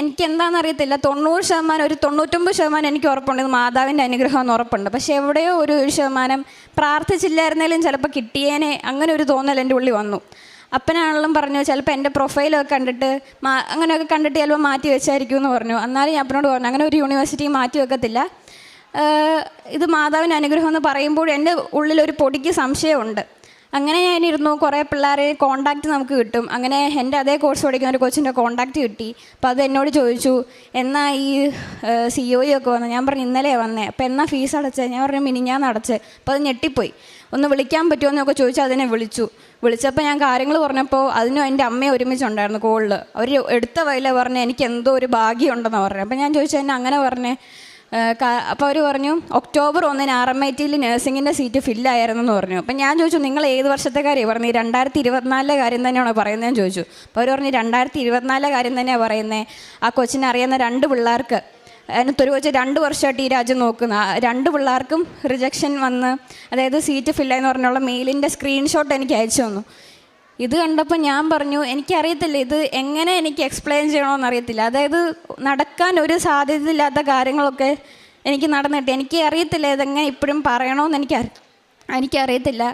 എനിക്കെന്താണെന്നറിയത്തില്ല, 90% ഒരു 99% എനിക്ക് ഉറപ്പുണ്ട് ഇത് മാതാവിൻ്റെ അനുഗ്രഹം എന്ന് ഉറപ്പുണ്ട്. പക്ഷേ എവിടെയോ ഒരു 1% പ്രാർത്ഥിച്ചില്ലായിരുന്നാലും ചിലപ്പോൾ കിട്ടിയേനെ, അങ്ങനെ ഒരു തോന്നൽ എൻ്റെ ഉള്ളിൽ വന്നു. അപ്പനാണെങ്കിലും പറഞ്ഞു, ചിലപ്പോൾ എൻ്റെ പ്രൊഫൈലൊക്കെ കണ്ടിട്ട് അങ്ങനെയൊക്കെ കണ്ടിട്ട് ചിലപ്പോൾ മാറ്റി വെച്ചായിരിക്കും എന്ന് പറഞ്ഞു. എന്നാലും ഞാൻ അപ്പനോട് പറഞ്ഞു, അങ്ങനെ ഒരു യൂണിവേഴ്സിറ്റി മാറ്റി വെക്കത്തില്ല, ഇത് മാതാവിൻ്റെ അനുഗ്രഹം എന്ന് പറയുമ്പോൾ എൻ്റെ ഉള്ളിലൊരു പൊടിക്ക് സംശയമുണ്ട്. അങ്ങനെ ഞാനിരുന്നു, കുറേ പിള്ളേരെ കോണ്ടാക്റ്റ് നമുക്ക് കിട്ടും. അങ്ങനെ എൻ്റെ അതേ കോഴ്സ് പഠിക്കുന്ന ഒരു കൊച്ചിൻ്റെ കോണ്ടാക്റ്റ് കിട്ടി. അപ്പോൾ അത് എന്നോട് ചോദിച്ചു, എന്നാ ഈ COE ഒക്കെ വന്നു. ഞാൻ പറഞ്ഞു, ഇന്നലെ വന്നേ. അപ്പോൾ എന്നാ ഫീസ് അടച്ചത്? ഞാൻ പറഞ്ഞു, മിനിഞ്ഞാന്ന് അടച്ച്. അപ്പോൾ അത് ഞെട്ടിപ്പോയി. ഒന്ന് വിളിക്കാൻ പറ്റുമോ എന്നൊക്കെ ചോദിച്ചു. അതിനെ വിളിച്ചപ്പോൾ ഞാൻ കാര്യങ്ങൾ പറഞ്ഞപ്പോൾ അതിനും എൻ്റെ അമ്മയെ ഒരുമിച്ചുണ്ടായിരുന്നു കോളിൽ. അവർ എടുത്ത വയല പറഞ്ഞ് എനിക്ക് എന്തോ ഒരു ഭാഗ്യമുണ്ടെന്ന് പറഞ്ഞു. അപ്പോൾ ഞാൻ ചോദിച്ചു, എന്നെ അങ്ങനെ പറഞ്ഞേ? അപ്പോൾ അവർ പറഞ്ഞു, ഒക്ടോബർ 1 RMITയിൽ നഴ്സിങ്ങിൻ്റെ സീറ്റ് ഫില്ലായിരുന്നെന്ന് പറഞ്ഞു. അപ്പം ഞാൻ ചോദിച്ചു, നിങ്ങൾ ഏത് വർഷത്തെ കാര്യം പറഞ്ഞു? 2024 കാര്യം തന്നെയാണോ പറയുന്നതെന്ന് ചോദിച്ചു. അപ്പോൾ അവർ പറഞ്ഞു, 2024 കാര്യം തന്നെയാണ് പറയുന്നത്. ആ കൊച്ചിനെ അറിയുന്ന 2 പിള്ളേർക്ക്, അതിനകത്തൊരു കൊച്ച് 2 വർഷമായിട്ട് ഈ രാജ്യം നോക്കുന്ന 2 പിള്ളേർക്കും റിജക്ഷൻ വന്ന്, അതായത് സീറ്റ് ഫില്ലായെന്ന് പറഞ്ഞുള്ള മെയിലിൻ്റെ സ്ക്രീൻഷോട്ട് എനിക്ക് അയച്ചു തന്നു. ഇത് കണ്ടപ്പോൾ ഞാൻ പറഞ്ഞു, എനിക്കറിയത്തില്ല ഇത് എങ്ങനെ എനിക്ക് എക്സ്പ്ലെയിൻ ചെയ്യണമെന്ന് അറിയത്തില്ല. അതായത് നടക്കാൻ ഒരു സാധ്യതയില്ലാത്ത കാര്യങ്ങളൊക്കെ എനിക്ക് നടന്നിട്ട് എനിക്ക് അറിയത്തില്ല ഇതെങ്ങനെ ഇപ്പോഴും പറയണമെന്ന് എനിക്കറിയത്തില്ല.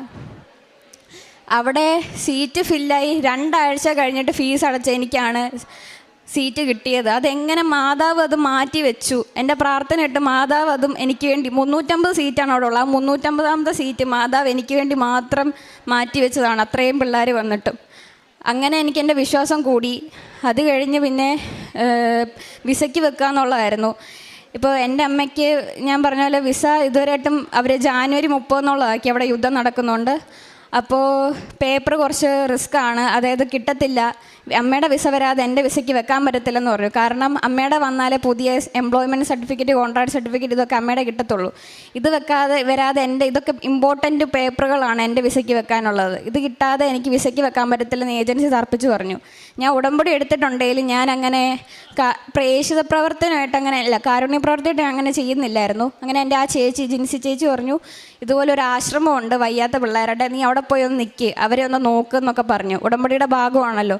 അവിടെ സീറ്റ് ഫില്ലായി 2 ആഴ്ച കഴിഞ്ഞിട്ട് ഫീസ് അടച്ച എനിക്കാണ് സീറ്റ് കിട്ടിയത്. അതെങ്ങനെ മാതാവ് അത് മാറ്റി വെച്ചു? എൻ്റെ പ്രാർത്ഥന ഇട്ട് മാതാവ് അതും എനിക്ക് വേണ്ടി, 350 സീറ്റാണ് അവിടെ ഉള്ളത്, ആ 350ാമത്തെ സീറ്റ് മാതാവ് എനിക്ക് വേണ്ടി മാത്രം മാറ്റി വെച്ചതാണ്, അത്രയും പിള്ളേർ വന്നിട്ടും. അങ്ങനെ എനിക്ക് എൻ്റെ വിശ്വാസം കൂടി. അത് കഴിഞ്ഞ് പിന്നെ വിസയ്ക്ക് വെക്കാമെന്നുള്ളതായിരുന്നു. ഇപ്പോൾ എൻ്റെ അമ്മയ്ക്ക് ഞാൻ പറഞ്ഞ പോലെ വിസ ഇതുവരെയായിട്ടും അവർ ജാനുവരി 30 എന്നുള്ളതാക്കി, അവിടെ യുദ്ധം നടക്കുന്നുണ്ട്. അപ്പോൾ പേപ്പർ കുറച്ച് റിസ്ക്കാണ്, അതായത് കിട്ടത്തില്ല, അമ്മയുടെ വിസ വരാതെ എൻ്റെ വിസയ്ക്ക് വെക്കാൻ പറ്റത്തില്ലെന്ന് പറഞ്ഞു. കാരണം അമ്മയുടെ വന്നാലേ പുതിയ എംപ്ലോയ്മെൻറ്റ് സർട്ടിഫിക്കറ്റ്, കോൺട്രാക്ട് സർട്ടിഫിക്കറ്റ് ഇതൊക്കെ അമ്മയുടെ കിട്ടത്തുള്ളൂ. ഇത് വരാതെ ഇതൊക്കെ ഇമ്പോർട്ടൻറ്റ് പേപ്പറുകളാണ് എൻ്റെ വിസയ്ക്ക് വെക്കാനുള്ളത്. ഇത് കിട്ടാതെ എനിക്ക് വിസയ്ക്ക് വെക്കാൻ പറ്റത്തില്ലെന്ന് ഏജൻസി തർപ്പിച്ച് പറഞ്ഞു. ഞാൻ ഉടമ്പടി എടുത്തിട്ടുണ്ടെങ്കിൽ ഞാൻ അങ്ങനെ പ്രേക്ഷിത പ്രവർത്തനമായിട്ട് അങ്ങനെ അല്ല, കാരുണ്യ പ്രവർത്തിയായിട്ട് അങ്ങനെ ചെയ്യുന്നില്ലായിരുന്നു. അങ്ങനെ എൻ്റെ ആ ചേച്ചി, ജിൻസി ചേച്ചി പറഞ്ഞു, ഇതുപോലെ ഒരു ആശ്രമമുണ്ട് വയ്യാത്ത പിള്ളേരുടെ, നീ അവിടെ പോയി ഒന്ന് നിൽക്ക്, അവരെ ഒന്ന് നോക്കുന്നൊക്കെ പറഞ്ഞു. ഉടമ്പടിയുടെ ഭാഗമാണല്ലോ.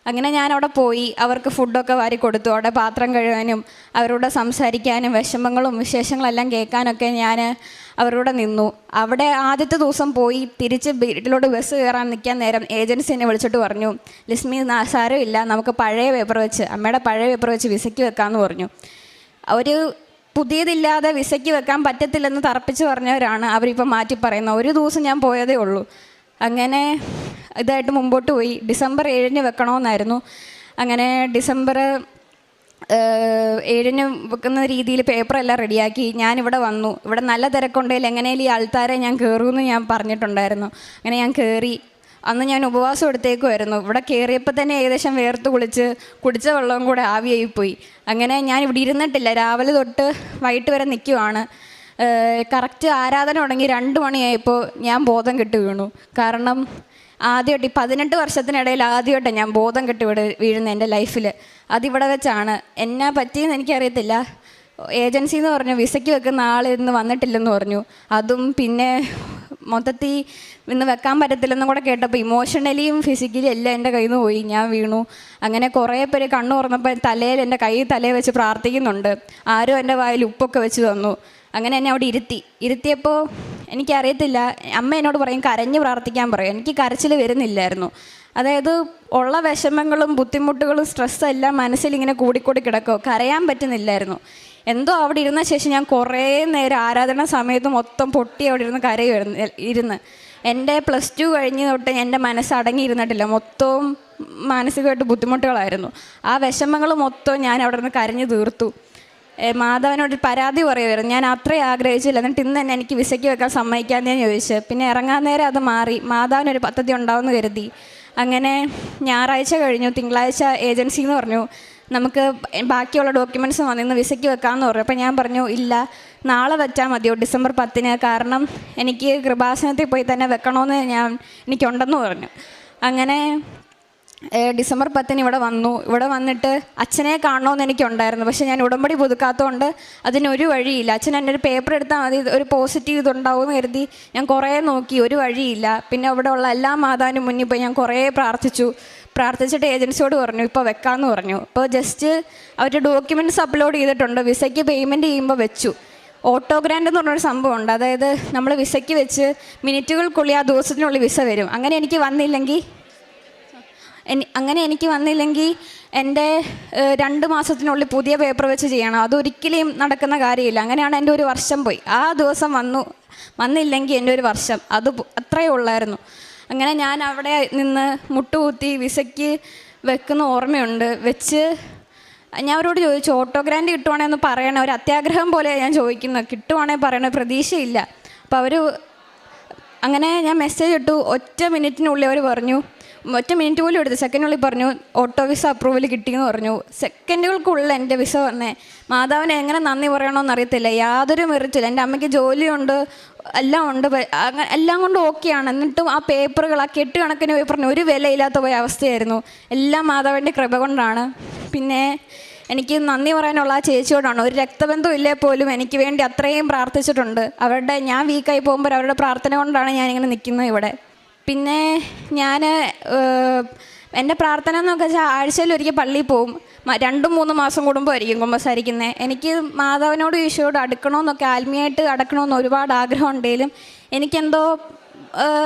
അങ്ങനെ ഞാൻ അവിടെ പോയി അവർക്ക് ഫുഡൊക്കെ വാരി കൊടുത്തു. അവിടെ പാത്രം കഴുകാനും അവരോട് സംസാരിക്കാനും വിഷമങ്ങളും വിശേഷങ്ങളെല്ലാം കേൾക്കാനൊക്കെ ഞാൻ അവരോട് നിന്നു. അവിടെ ആദ്യത്തെ ദിവസം പോയി തിരിച്ച് വീട്ടിലോട്ട് ബസ് കയറാൻ നിൽക്കാൻ നേരം ഏജൻസി എന്നെ വിളിച്ചിട്ട് പറഞ്ഞു, ലിസ്മി സാരമില്ല, നമുക്ക് പഴയ പേപ്പർ വെച്ച്, അമ്മയുടെ പഴയ പേപ്പർ വെച്ച് വിസയ്ക്ക് വെക്കാമെന്ന് പറഞ്ഞു. അവർ പുതിയതില്ലാതെ വിസയ്ക്ക് വെക്കാൻ പറ്റത്തില്ലെന്ന് തറപ്പിച്ച് പറഞ്ഞവരാണ് അവരിപ്പോൾ മാറ്റി പറയുന്നത്. ഒരു ദിവസം ഞാൻ പോയതേ ഉള്ളൂ. അങ്ങനെ ഇതായിട്ട് മുമ്പോട്ട് പോയി. ഡിസംബർ 7 വെക്കണമെന്നായിരുന്നു. അങ്ങനെ ഡിസംബർ 7 വെക്കുന്ന രീതിയിൽ പേപ്പറെല്ലാം റെഡിയാക്കി ഞാനിവിടെ വന്നു. ഇവിടെ നല്ല തിരക്കുണ്ടെങ്കിൽ എങ്ങനെയും ഈ ആൾക്കാരെ ഞാൻ കയറുമെന്ന് ഞാൻ പറഞ്ഞിട്ടുണ്ടായിരുന്നു. അങ്ങനെ ഞാൻ കയറി. അന്ന് ഞാൻ ഉപവാസം എടുത്തേക്കുമായിരുന്നു. ഇവിടെ കയറിയപ്പോൾ തന്നെ ഏകദേശം വേർത്ത് കുടിച്ച വെള്ളവും കൂടെ ആവിയായിപ്പോയി. അങ്ങനെ ഞാൻ ഇവിടെ ഇരുന്നിട്ടില്ല, രാവിലെ തൊട്ട് വൈകിട്ട് വരെ നിൽക്കുവാണ്. കറക്റ്റ് ആരാധന തുടങ്ങി 2 മണിയായപ്പോൾ ഞാൻ ബോധം കെട്ട് വീണു. കാരണം ആദ്യമായിട്ട് 18 വർഷത്തിനിടയിൽ ആദ്യമായിട്ടാണ് ഞാൻ ബോധം കെട്ട് വീഴുന്നത് എൻ്റെ ലൈഫിൽ. അതിവിടെ വെച്ചാണ്. എന്നാ പറ്റിയെന്ന് എനിക്കറിയത്തില്ല. ഏജൻസി എന്ന് പറഞ്ഞു വിസയ്ക്ക് വെക്കുന്ന ആൾ ഇന്ന് വന്നിട്ടില്ലെന്ന് പറഞ്ഞു. അതും പിന്നെ മൊത്തത്തിൽ ഇന്ന് വെക്കാൻ പറ്റത്തില്ലെന്നും കൂടെ കേട്ടപ്പോൾ ഇമോഷണലിയും ഫിസിക്കലിയും എല്ലാം എൻ്റെ കയ്യിൽ നിന്ന് പോയി. ഞാൻ വീണു. അങ്ങനെ കുറേ പേര് കണ്ണു തുറന്നപ്പോൾ എൻ്റെ തലയിൽ വെച്ച് പ്രാർത്ഥിക്കുന്നുണ്ട്. ആരും എൻ്റെ വായിൽ ഉപ്പൊക്കെ വെച്ച് തന്നു. അങ്ങനെ എന്നെ അവിടെ ഇരുത്തിയപ്പോൾ എനിക്കറിയത്തില്ല, അമ്മ എന്നോട് പറയും കരഞ്ഞ് പ്രാർത്ഥിക്കാൻ പറയും. എനിക്ക് കരച്ചിൽ വരുന്നില്ലായിരുന്നു. അതായത് ഉള്ള വിഷമങ്ങളും ബുദ്ധിമുട്ടുകളും സ്ട്രെസ്സും എല്ലാം മനസ്സിലിങ്ങനെ കൂടിക്കൂടി കിടക്കുമോ, കരയാൻ പറ്റുന്നില്ലായിരുന്നു. എന്തോ അവിടെ ഇരുന്ന ശേഷം ഞാൻ കുറേ നേരം ആരാധന സമയത്ത് മൊത്തം പൊട്ടി അവിടെ ഇരുന്ന് എൻ്റെ +2 കഴിഞ്ഞ് തൊട്ട് എൻ്റെ മനസ്സ് അടങ്ങിയിരുന്നിട്ടില്ല. മൊത്തവും മാനസികമായിട്ട് ബുദ്ധിമുട്ടുകളായിരുന്നു. ആ വിഷമങ്ങൾ മൊത്തം ഞാൻ അവിടെ നിന്ന് കരഞ്ഞു തീർത്തു. മാധവനോട് പരാതി പറയുമായിരുന്നു, ഞാൻ അത്രയും ആഗ്രഹിച്ചില്ല, എന്നിട്ട് ഇന്ന് തന്നെ എനിക്ക് വിസയ്ക്ക് വെക്കാൻ സമ്മതിക്കാമെന്ന് ഞാൻ ചോദിച്ചു. പിന്നെ ഇറങ്ങാൻ നേരം അത് മാറി. മാധവനൊരു പദ്ധതി ഉണ്ടാവുമെന്ന് കരുതി. അങ്ങനെ ഞായറാഴ്ച കഴിഞ്ഞു. തിങ്കളാഴ്ച ഏജൻസി എന്ന് പറഞ്ഞു നമുക്ക് ബാക്കിയുള്ള ഡോക്യുമെൻറ്റ്സ് വന്നിന്ന് വിസയ്ക്ക് വെക്കാമെന്ന് പറഞ്ഞു. അപ്പോൾ ഞാൻ പറഞ്ഞു ഇല്ല, നാളെ വെച്ചാൽ മതിയോ, ഡിസംബർ 10, കാരണം എനിക്ക് കൃപാസനത്തിൽ പോയി തന്നെ വെക്കണമെന്ന് എനിക്കുണ്ടെന്ന് പറഞ്ഞു. അങ്ങനെ ഡിസംബർ 10 ഇവിടെ വന്നു. ഇവിടെ വന്നിട്ട് അച്ഛനെ കാണണമെന്ന് എനിക്കുണ്ടായിരുന്നു. പക്ഷേ ഞാൻ ഉടമ്പടി പുതുക്കാത്തതുകൊണ്ട് അതിനൊരു വഴിയില്ല. അച്ഛൻ എൻ്റെ ഒരു പേപ്പർ എടുത്താൽ മതി, ഒരു പോസിറ്റീവ് ഇതുണ്ടാവുമെന്ന് കരുതി ഞാൻ കുറേ നോക്കി, ഒരു വഴിയില്ല. പിന്നെ അവിടെ ഉള്ള എല്ലാ മാതാവിനും മുന്നിൽ പോയി ഞാൻ കുറേ പ്രാർത്ഥിച്ചിട്ട് ഏജൻസിയോട് പറഞ്ഞു ഇപ്പോൾ വെക്കാമെന്ന് പറഞ്ഞു. ഇപ്പോൾ ജസ്റ്റ് അവർ ഡോക്യുമെൻറ്റ്സ് അപ്ലോഡ് ചെയ്തിട്ടുണ്ട്. വിസയ്ക്ക് പേയ്മെൻറ്റ് ചെയ്യുമ്പോൾ വെച്ചു. ഓട്ടോ ഗ്രാൻഡ് എന്ന് പറഞ്ഞൊരു സംഭവമുണ്ട്. അതായത് നമ്മൾ വിസയ്ക്ക് വെച്ച് മിനിറ്റുകൾക്കുള്ളിൽ ആ ദിവസത്തിനുള്ളിൽ വിസ വരും. അങ്ങനെ എനിക്ക് വന്നില്ലെങ്കിൽ എൻ്റെ 2 മാസത്തിനുള്ളിൽ പുതിയ പേപ്പർ വെച്ച് ചെയ്യണം. അതൊരിക്കലും നടക്കുന്ന കാര്യമില്ല. അങ്ങനെയാണ് എൻ്റെ 1 വർഷം പോയി. ആ ദിവസം വന്നില്ലെങ്കിൽ എൻ്റെ 1 വർഷം അത് അത്രയേ ഉള്ളായിരുന്നു. അങ്ങനെ ഞാൻ അവിടെ നിന്ന് മുട്ടുകുത്തി വിസയ്ക്ക് വെക്കുന്ന ഓർമ്മയുണ്ട്. വെച്ച് ഞാൻ അവരോട് ചോദിച്ചു ഓട്ടോ ഗ്രാൻഡ് കിട്ടുവാണെങ്കിൽ ഒന്ന് പറയണേ, ഒരു അത്യാഗ്രഹം പോലെ ഞാൻ ചോദിക്കുന്നത്, കിട്ടുവാണെങ്കിൽ പറയണേ, പ്രതീക്ഷയില്ല. അപ്പോൾ അങ്ങനെ ഞാൻ മെസ്സേജ് ഇട്ടു. 1 മിനിറ്റിനുള്ളിൽ അവർ പറഞ്ഞു, 1 മിനിറ്റ് പോലും എടുത്തു, സെക്കൻഡിനുള്ളിൽ പറഞ്ഞു ഓട്ടോ വിസ അപ്രൂവൽ കിട്ടിയെന്ന് പറഞ്ഞു. സെക്കൻഡുകൾക്കുള്ളിൽ എൻ്റെ വിസ വന്നേ. മാതാവിനെ എങ്ങനെ നന്ദി പറയണമെന്ന് അറിയത്തില്ല. യാതൊരു മെറിറ്റില്ല. എൻ്റെ അമ്മയ്ക്ക് ജോലിയുണ്ട്, എല്ലാം ഉണ്ട്, എല്ലാം കൊണ്ട് ഓക്കെയാണ്. എന്നിട്ടും ആ പേപ്പറുകൾ, ആ കെട്ടുകണക്കിന് പേപ്പറിന് ഒരു വിലയില്ലാത്ത പോയ അവസ്ഥയായിരുന്നു. എല്ലാം മാതാവിൻ്റെ കൃപ കൊണ്ടാണ്. പിന്നെ എനിക്ക് നന്ദി പറയാനുള്ള ആ ചേച്ചിയോടാണ്. ഒരു രക്തബന്ധം ഇല്ലേ പോലും എനിക്ക് വേണ്ടി അത്രയും പ്രാർത്ഥിച്ചിട്ടുണ്ട്. ഞാൻ വീക്കായി പോകുമ്പോൾ അവരുടെ പ്രാർത്ഥന കൊണ്ടാണ് ഞാനിങ്ങനെ നിൽക്കുന്നത് ഇവിടെ. പിന്നെ എൻ്റെ പ്രാർത്ഥന എന്നൊക്കെ വെച്ചാൽ ആഴ്ചയിൽ ഒരിക്കൽ പള്ളിയിൽ പോവും. 2-3 മാസം കൂടുമ്പോൾ ആയിരിക്കും കുമ്പസാരിക്കുന്നത്. എനിക്ക് മാതാവിനോട് ഈശോയോട് അടുക്കണമെന്നൊക്കെ, ആത്മീയമായിട്ട് അടുക്കണമെന്ന് ഒരുപാട് ആഗ്രഹം ഉണ്ടെങ്കിലും എനിക്കെന്തോ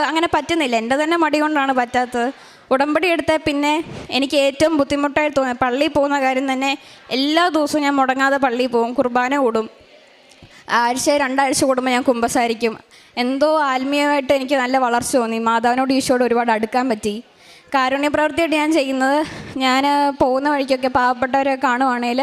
അങ്ങനെ പറ്റുന്നില്ല. എൻ്റെ തന്നെ മടി കൊണ്ടാണ് പറ്റാത്തത്. ഉടമ്പടി എടുത്താൽ പിന്നെ എനിക്ക് ഏറ്റവും ബുദ്ധിമുട്ടായിട്ട് തോന്നി പള്ളിയിൽ പോകുന്ന കാര്യം തന്നെ. എല്ലാ ദിവസവും ഞാൻ മുടങ്ങാതെ പള്ളിയിൽ പോകും, കുർബാന കൂടും. 2 ആഴ്ച കൂടുമ്പോൾ ഞാൻ കുമ്പസാരിക്കും. എന്തോ ആത്മീയമായിട്ട് എനിക്ക് നല്ല വളർച്ച തോന്നി. മാതാവിനോട് ഈശോയോട് ഒരുപാട് അടുക്കാൻ പറ്റി. കാരുണ്യ പ്രവൃത്തിയായിട്ട് ഞാൻ ചെയ്യുന്നത്, ഞാൻ പോകുന്ന വഴിക്കൊക്കെ പാവപ്പെട്ടവരെ കാണുവാണെങ്കിൽ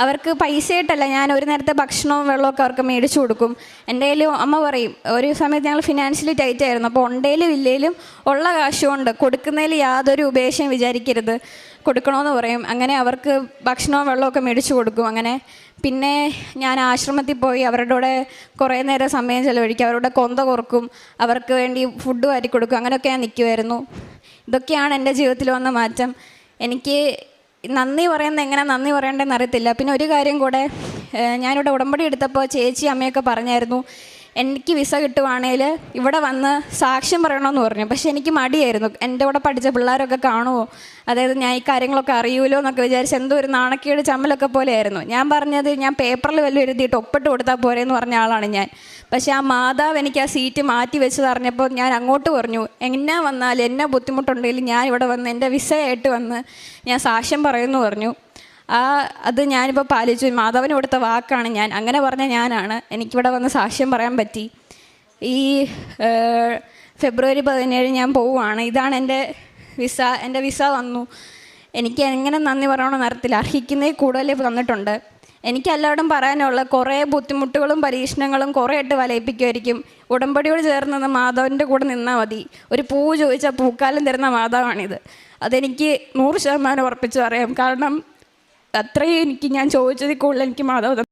അവർക്ക് പൈസയായിട്ടല്ല, ഞാൻ ഒരു നേരത്തെ ഭക്ഷണവും വെള്ളമൊക്കെ അവർക്ക് മേടിച്ചു കൊടുക്കും. എൻ്റെ കയ്യിലും അമ്മ പറയും, ഒരു സമയത്ത് ഞങ്ങൾ ഫിനാൻഷ്യലി ടൈറ്റ് ആയിരുന്നു, അപ്പോൾ ഉണ്ടേലും ഇല്ലേലും ഉള്ള കാശ് കൊണ്ട് കൊടുക്കുന്നതിൽ യാതൊരു ഉപേക്ഷയും വിചാരിക്കരുത്, കൊടുക്കണമെന്ന് പറയും. അങ്ങനെ അവർക്ക് ഭക്ഷണവും വെള്ളമൊക്കെ മേടിച്ചു കൊടുക്കും. അങ്ങനെ പിന്നെ ഞാൻ ആശ്രമത്തിൽ പോയി അവരുടെ കൂടെ കുറേ നേരം സമയം ചിലവഴിക്കും, അവരുടെ കൊന്ത കുറക്കും, അവർക്ക് വേണ്ടി ഫുഡ് വാരി കൊടുക്കും. അങ്ങനെയൊക്കെ ഞാൻ നിൽക്കുമായിരുന്നു. ഇതൊക്കെയാണ് എൻ്റെ ജീവിതത്തിൽ വന്ന മാറ്റം. എനിക്ക് നന്ദി പറയുന്നത് എങ്ങനെ നന്ദി പറയേണ്ടതെന്ന് അറിയത്തില്ല. പിന്നെ ഒരു കാര്യം കൂടെ, ഞാനിവിടെ ഉടമ്പടി എടുത്തപ്പോൾ ചേച്ചി അമ്മയൊക്കെ പറഞ്ഞായിരുന്നു എനിക്ക് വിസ കിട്ടുവാണെങ്കിൽ ഇവിടെ വന്ന് സാക്ഷ്യം പറയണമെന്ന് പറഞ്ഞു. പക്ഷേ എനിക്ക് മടിയായിരുന്നു. എൻ്റെ കൂടെ പഠിച്ച പിള്ളേരൊക്കെ കാണുമോ, അതായത് ഞാൻ ഈ കാര്യങ്ങളൊക്കെ അറിയുമല്ലോ എന്നൊക്കെ വിചാരിച്ച് എന്തോ ഒരു നാണക്കേട് ചമ്മലൊക്കെ പോലെയായിരുന്നു. ഞാൻ പറഞ്ഞത് ഞാൻ പേപ്പറിൽ വല്ലതും എഴുതിയിട്ട് ഒപ്പിട്ട് കൊടുത്താൽ പോരെ എന്ന് പറഞ്ഞ ആളാണ് ഞാൻ. പക്ഷേ ആ മാതാവ് എനിക്ക് ആ സീറ്റ് മാറ്റി വെച്ചത് അറിഞ്ഞപ്പോൾ ഞാൻ അങ്ങോട്ട് പറഞ്ഞു, എന്നാ വന്നാലും എന്നാ ബുദ്ധിമുട്ടുണ്ടെങ്കിലും ഞാൻ ഇവിടെ വന്ന് എൻ്റെ വിസയായിട്ട് വന്ന് ഞാൻ സാക്ഷ്യം പറയുമെന്ന് പറഞ്ഞു. അത് ഞാനിപ്പോൾ പാലിച്ചു. മാധവന് കൊടുത്ത വാക്കാണ് ഞാൻ. അങ്ങനെ പറഞ്ഞ ഞാനാണ്. എനിക്കിവിടെ വന്ന് സാക്ഷ്യം പറയാൻ പറ്റി. ഈ ഫെബ്രുവരി 17 ഞാൻ പോവുകയാണ്. ഇതാണ് എൻ്റെ വിസ. എൻ്റെ വിസ വന്നു. എനിക്ക് എങ്ങനെ നന്ദി പറയണമെന്ന് അറിയത്തില്ല. അർഹിക്കുന്നതിൽ കൂടുതൽ തന്നിട്ടുണ്ട്. എനിക്ക് എല്ലാവരോടും പറയാനുള്ള കുറേ ബുദ്ധിമുട്ടുകളും പരീക്ഷണങ്ങളും കുറേ ഇട്ട് വലയിപ്പിക്കുമായിരിക്കും. ഉടമ്പടിയോട് ചേർന്ന് മാധവൻ്റെ കൂടെ നിന്നാൽ മതി. ഒരു പൂ ചോദിച്ചാൽ പൂക്കാലം തരുന്ന മാധവാണിത്. അതെനിക്ക് 100% ഉറപ്പിച്ച് പറയാം. കാരണം അത്രയും ഞാൻ ചോദിച്ചതിൽ കൂടുതൽ എനിക്ക് മാധവ്